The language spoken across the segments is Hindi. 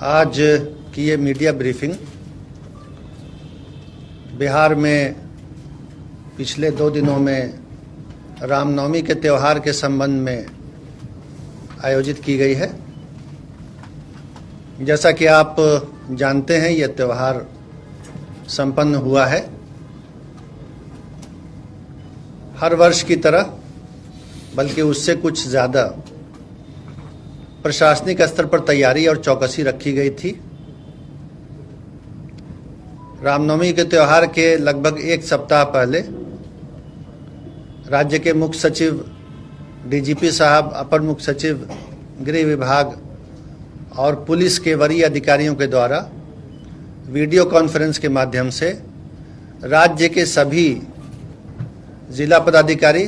आज की ये मीडिया ब्रीफिंग बिहार में पिछले 2 दिनों में रामनवमी के त्यौहार के संबंध में आयोजित की गई है। जैसा कि आप जानते हैं, ये त्यौहार संपन्न हुआ है। हर वर्ष की तरह बल्कि उससे कुछ ज़्यादा प्रशासनिक स्तर पर तैयारी और चौकसी रखी गई थी। रामनवमी के त्यौहार के लगभग 1 सप्ताह पहले राज्य के मुख्य सचिव, डीजीपी साहब, अपर मुख्य सचिव, गृह विभाग और पुलिस के वरीय अधिकारियों के द्वारा वीडियो कॉन्फ्रेंस के माध्यम से राज्य के सभी जिला पदाधिकारी,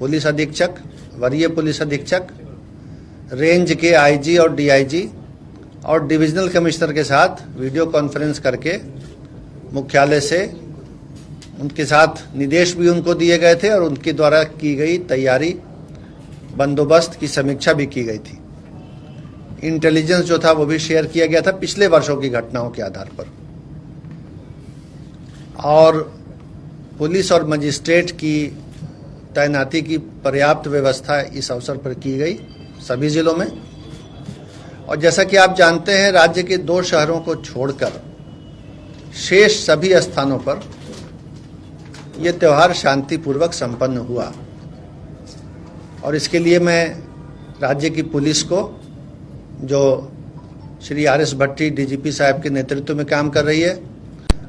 पुलिस अधीक्षक, वरीय पुलिस अधीक्षक, रेंज के आईजी और डीआईजी और डिविजनल कमिश्नर के साथ वीडियो कॉन्फ्रेंस करके मुख्यालय से उनके साथ निर्देश भी उनको दिए गए थे और उनके द्वारा की गई तैयारी, बंदोबस्त की समीक्षा भी की गई थी। इंटेलिजेंस जो था वो भी शेयर किया गया था पिछले वर्षों की घटनाओं के आधार पर। और पुलिस और मजिस्ट्रेट की तैनाती की पर्याप्त व्यवस्था इस अवसर पर की गई सभी जिलों में। और जैसा कि आप जानते हैं, राज्य के 2 शहरों को छोड़कर शेष सभी स्थानों पर यह त्यौहार शांतिपूर्वक संपन्न हुआ। और इसके लिए मैं राज्य की पुलिस को, जो श्री RS भट्टी डीजीपी साहब के नेतृत्व में काम कर रही है,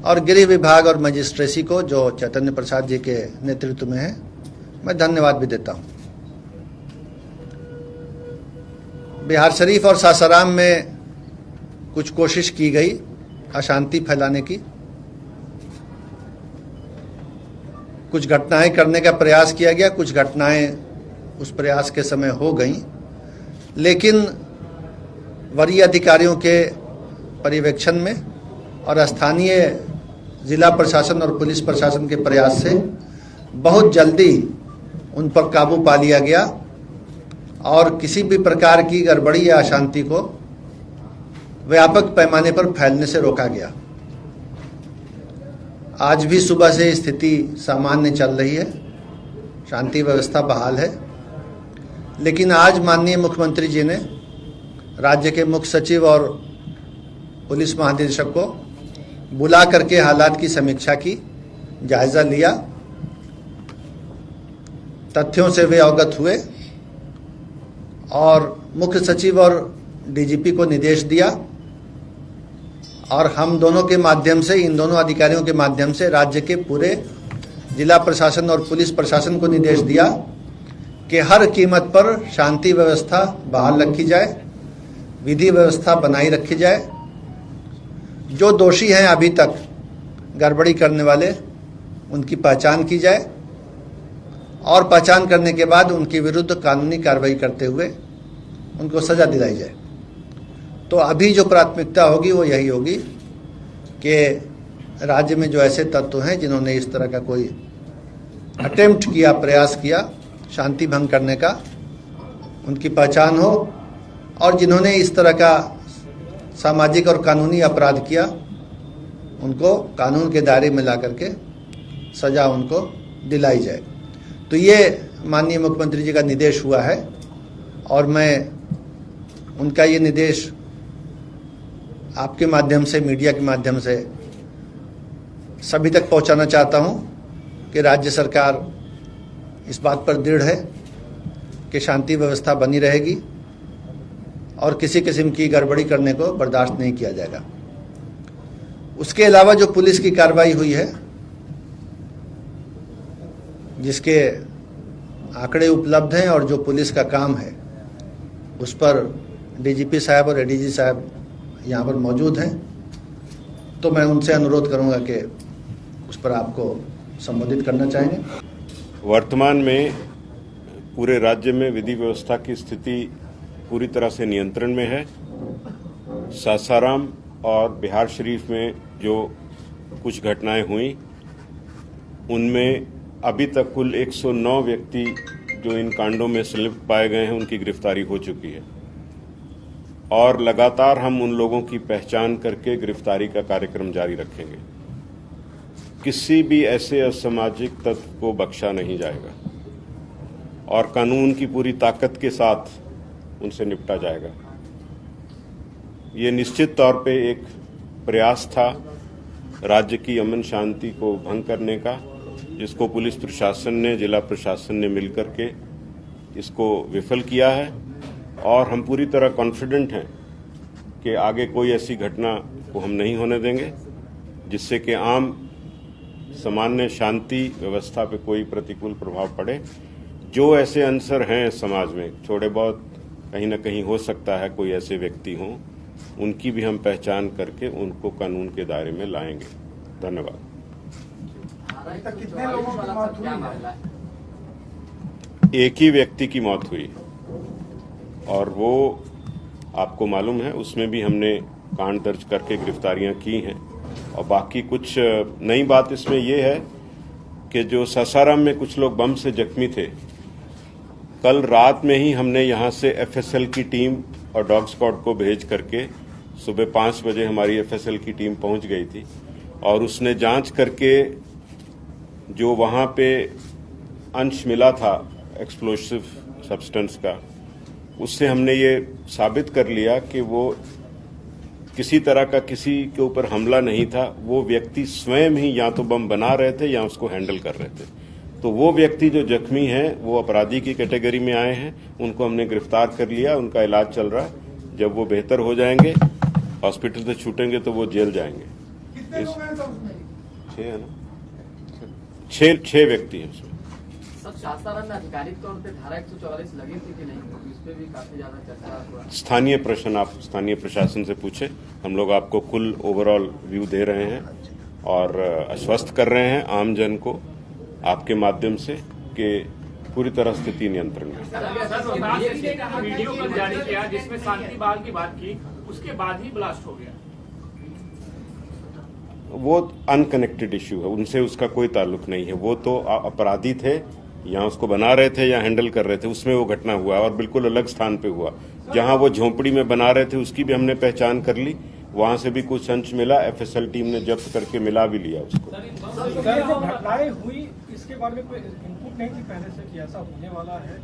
और गृह विभाग और मजिस्ट्रेसी को, जो चैतन्य प्रसाद जी के नेतृत्व में है, मैं धन्यवाद भी देता हूं। बिहार शरीफ और सासाराम में कुछ कोशिश की गई अशांति फैलाने की, कुछ घटनाएं करने का प्रयास किया गया, कुछ घटनाएं उस प्रयास के समय हो गईं, लेकिन वरीय अधिकारियों के पर्यवेक्षण में और स्थानीय जिला प्रशासन और पुलिस प्रशासन के प्रयास से बहुत जल्दी उन पर काबू पा लिया गया और किसी भी प्रकार की गड़बड़ी या अशांति को व्यापक पैमाने पर फैलने से रोका गया। आज भी सुबह से स्थिति सामान्य चल रही है, शांति व्यवस्था बहाल है। लेकिन आज माननीय मुख्यमंत्री जी ने राज्य के मुख्य सचिव और पुलिस महानिदेशक को बुला करके हालात की समीक्षा की, जायजा लिया, तथ्यों से वे अवगत हुए और मुख्य सचिव और डीजीपी को निर्देश दिया। और हम दोनों के माध्यम से, इन दोनों अधिकारियों के माध्यम से राज्य के पूरे जिला प्रशासन और पुलिस प्रशासन को निर्देश दिया कि हर कीमत पर शांति व्यवस्था बहाल रखी जाए, विधि व्यवस्था बनाई रखी जाए। जो दोषी हैं अभी तक गड़बड़ी करने वाले, उनकी पहचान की जाए और पहचान करने के बाद उनके विरुद्ध कानूनी कार्रवाई करते हुए उनको सजा दिलाई जाए। तो अभी जो प्राथमिकता होगी वो यही होगी कि राज्य में जो ऐसे तत्व हैं जिन्होंने इस तरह का कोई अटेम्प्ट किया, प्रयास किया शांति भंग करने का, उनकी पहचान हो और जिन्होंने इस तरह का सामाजिक और कानूनी अपराध किया उनको कानून के दायरे में ला करके सजा उनको दिलाई जाए। तो ये माननीय मुख्यमंत्री जी का निर्देश हुआ है और मैं उनका ये निर्देश आपके माध्यम से, मीडिया के माध्यम से सभी तक पहुंचाना चाहता हूं कि राज्य सरकार इस बात पर दृढ़ है कि शांति व्यवस्था बनी रहेगी और किसी किस्म की गड़बड़ी करने को बर्दाश्त नहीं किया जाएगा। उसके अलावा जो पुलिस की कार्रवाई हुई है, जिसके आंकड़े उपलब्ध हैं और जो पुलिस का काम है, उस पर डीजीपी साहब और एडीजी साहब यहाँ पर मौजूद हैं, तो मैं उनसे अनुरोध करूँगा कि उस पर आपको संबोधित करना चाहेंगे। वर्तमान में पूरे राज्य में विधि व्यवस्था की स्थिति पूरी तरह से नियंत्रण में है। सासाराम और बिहार शरीफ में जो कुछ घटनाएं हुई, उनमें अभी तक कुल 109 व्यक्ति जो इन कांडों में संलिप्त पाए गए हैं, उनकी गिरफ्तारी हो चुकी है। और लगातार हम उन लोगों की पहचान करके गिरफ्तारी का कार्यक्रम जारी रखेंगे। किसी भी ऐसे असामाजिक तत्व को बख्शा नहीं जाएगा और कानून की पूरी ताकत के साथ उनसे निपटा जाएगा। ये निश्चित तौर पे एक प्रयास था राज्य की अमन शांति को भंग करने का, जिसको पुलिस प्रशासन ने, जिला प्रशासन ने मिलकर के इसको विफल किया है और हम पूरी तरह कॉन्फिडेंट हैं कि आगे कोई ऐसी घटना को हम नहीं होने देंगे जिससे कि आम सामान्य शांति व्यवस्था पे कोई प्रतिकूल प्रभाव पड़े। जो ऐसे अंसर हैं समाज में, थोड़े बहुत कहीं ना कहीं हो सकता है कोई ऐसे व्यक्ति हों, उनकी भी हम पहचान करके उनको कानून के दायरे में लाएंगे। धन्यवाद। कितने लोगों की मौत हुई? एक ही व्यक्ति की मौत हुई और वो आपको मालूम है, उसमें भी हमने कांड दर्ज करके गिरफ्तारियां की हैं। और बाकी कुछ नई बात इसमें ये है कि जो सासाराम में कुछ लोग बम से जख्मी थे, कल रात में ही हमने यहां से एफएसएल की टीम और डॉग स्क्वाड को भेज करके सुबह 5 बजे हमारी एफएसएल की टीम पहुंच गई थी और उसने जांच करके जो वहां पे अंश मिला था एक्सप्लोसिव सब्सटेंस का, उससे हमने ये साबित कर लिया कि वो किसी तरह का किसी के ऊपर हमला नहीं था। वो व्यक्ति स्वयं ही या तो बम बना रहे थे या उसको हैंडल कर रहे थे। तो वो व्यक्ति जो जख्मी हैं वो अपराधी की कैटेगरी में आए हैं, उनको हमने गिरफ्तार कर लिया, उनका इलाज चल रहा है। जब वो बेहतर हो जाएंगे, हॉस्पिटल से छूटेंगे तो वो जेल जाएंगे। कितने लोग हैं सर उसमें? 6 है ना, 6 व्यक्ति हैं उसमें। सर, सासाराम में आधिकारिक तौर पे धारा 144 लगी थी कि नहीं, क्योंकि इस पे भी काफी ज्यादा चर्चा हुआ। स्थानीय प्रश्न आप स्थानीय प्रशासन से पूछे, हम लोग आपको कुल ओवरऑल व्यू दे रहे हैं और आश्वस्त कर रहे हैं आम जन को आपके माध्यम से कि पूरी तरह स्थिति नियंत्रण में। वीडियो कल जारी किया जिसमें शांति बहाल की बात की, उसके बाद ही ब्लास्ट हो गया। वो अनकनेक्टेड इश्यू है, उनसे उसका कोई ताल्लुक नहीं है। वो तो अपराधी थे, या उसको बना रहे थे या हैंडल कर रहे थे, उसमें वो घटना हुआ और बिल्कुल अलग स्थान पे हुआ। जहां वो झोंपड़ी में बना रहे थे उसकी भी हमने पहचान कर ली, वहां से भी कुछ अंश मिला, एफएसएल टीम ने जब्त करके मिला भी लिया उसको। जो घटनाएं हुई इसके बारे में कोई इनपुट नहीं थी पहले से कि ऐसा होने वाला है?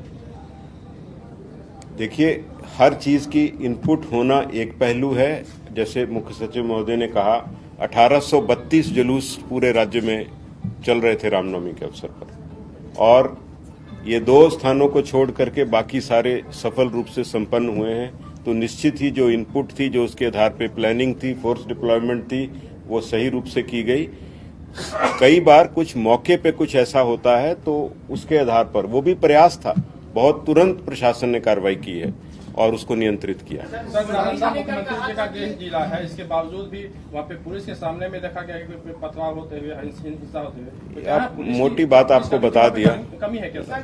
देखिए, हर चीज की इनपुट होना एक पहलू है। जैसे मुख्य सचिव महोदय ने कहा, 1832 जुलूस पूरे राज्य में चल रहे थे रामनवमी के अवसर पर, और ये 2 स्थानों को छोड़ करके बाकी सारे सफल रूप से संपन्न हुए हैं। तो निश्चित ही जो इनपुट थी, जो उसके आधार पे प्लानिंग थी, फोर्स डिप्लॉयमेंट थी, वो सही रूप से की गई। कई बार कुछ मौके पे कुछ ऐसा होता है तो उसके आधार पर, वो भी प्रयास था, बहुत तुरंत प्रशासन ने कार्रवाई की है और उसको नियंत्रित किया। सर, नालंदा मुख्यमंत्री जी का गृह जिला है, इसके बावजूद भी वहाँ पे पुलिस के सामने में देखा गया कि पथराव होते हुए, हिंसा होते हुए। आप मोटी बात आपको बता दिया। कमी है क्या सर?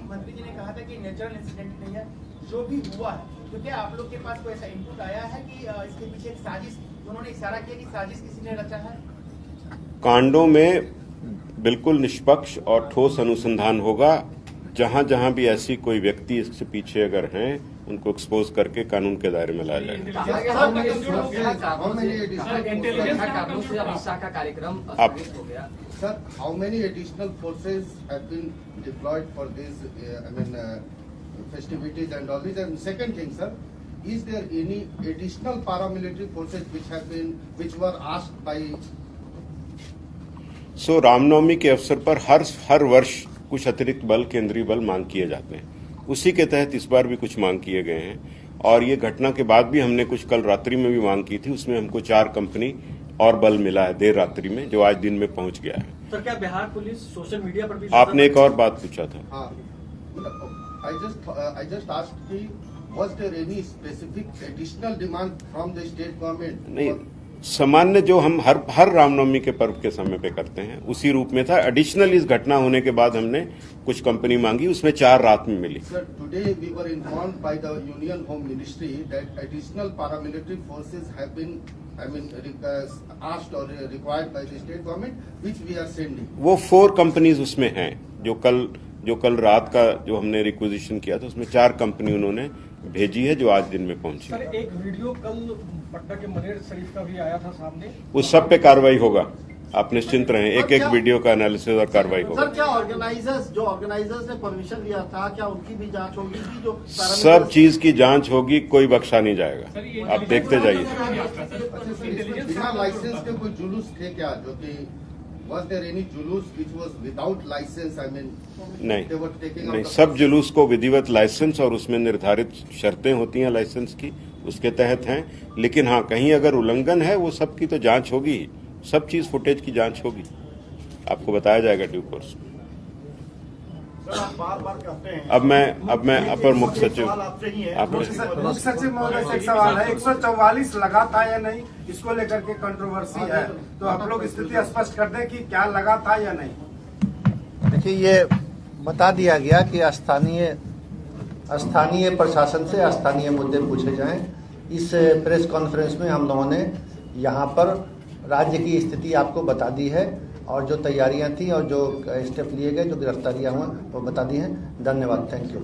मंत्री जी ने कहा था कि नेचुरल इंसिडेंट नहीं है, जो भी हुआ है, तो क्या आप लोग के पास कोई ऐसा इनपुट आया है कि इसके पीछे एक साजिश, उन्होंने इशारा किया कि साजिश किसी ने रचा है? कांडों में बिल्कुल निष्पक्ष और ठोस अनुसंधान होगा। जहां जहां भी ऐसी कोई व्यक्ति इसके पीछे अगर हैं, उनको एक्सपोज करके कानून के दायरे में लाया जाएगा। आप Sir, how many additional forces have been deployed for these, festivities and all this? And second thing, sir, is there any additional paramilitary forces which were asked by? सो रामनवमी के अवसर पर हर वर्ष कुछ अतिरिक्त बल, केंद्रीय बल मांग किए जाते हैं। उसी के तहत इस बार भी कुछ मांग किए गए हैं और ये घटना के बाद भी हमने कुछ कल रात्रि में भी मांग की थी। उसमें हमको 4 कंपनी और बल मिला है देर रात्रि में, जो आज दिन में पहुंच गया है। सर, क्या बिहार पुलिस सोशल मीडिया पर भी? आपने एक और बात पूछा था। हाँ, I just asked कि was there any specific additional demand from the state government? नहीं, सामान्य जो हम हर रामनवमी के पर्व के समय पे करते हैं उसी रूप में था। एडिशनल इस घटना होने के बाद हमने कुछ कंपनी मांगी, उसमें 4 रात में मिली। Sir, today we were informed by the Union Home Ministry that additional paramilitary forces have been, asked or required by the state government, which we are sending. वो 4 कंपनीज उसमें हैं जो कल रात का जो हमने रिक्विजिशन किया था, उसमें 4 कंपनी उन्होंने भेजी है, जो आज दिन में पहुंची। सर, एक वीडियो कल पटना के मनेर शरीफ का भी आया था सामने, उस सब पे कार्रवाई होगा, आप निश्चिंत रहें। एक एक वीडियो का एनालिसिस और कार्रवाई होगा। सर, क्या ऑर्गेनाइजर्स ने परमिशन दिया था, क्या उनकी भी जांच होगी कि जो सब चीज की जांच होगी, कोई बख्शा नहीं जाएगा, आप देखते जाइए। बिना लाइसेंस के कोई जुलूस थे क्या, जो कि was there any जुलूस which was without license? I mean, they were taking नहीं, out सब जुलूस को विधिवत लाइसेंस और उसमें निर्धारित शर्तें होती हैं लाइसेंस की, उसके तहत हैं। लेकिन हाँ, कहीं अगर उल्लंघन है, वो सब की तो जांच होगी, सब चीज फुटेज की जांच होगी, आपको बताया जाएगा ड्यू कोर्स। बार कहते हैं। अब मैं अपर मुख्य सचिव, मुख्य सचिव महोदय से एक सवाल है, 144 लगा था या नहीं, इसको लेकर के कंट्रोवर्सी है, तो आप लोग स्थिति स्पष्ट कर दें कि क्या लगा था या नहीं। देखिए, ये बता दिया गया कि स्थानीय प्रशासन से स्थानीय मुद्दे पूछे जाएं। इस प्रेस कॉन्फ्रेंस में हम लोगों ने यहाँ पर राज्य की स्थिति आपको बता दी है, और जो तैयारियां थी और जो स्टेप लिए गए, जो गिरफ्तारियां हुआ, वो बता दी हैं। धन्यवाद, थैंक यू।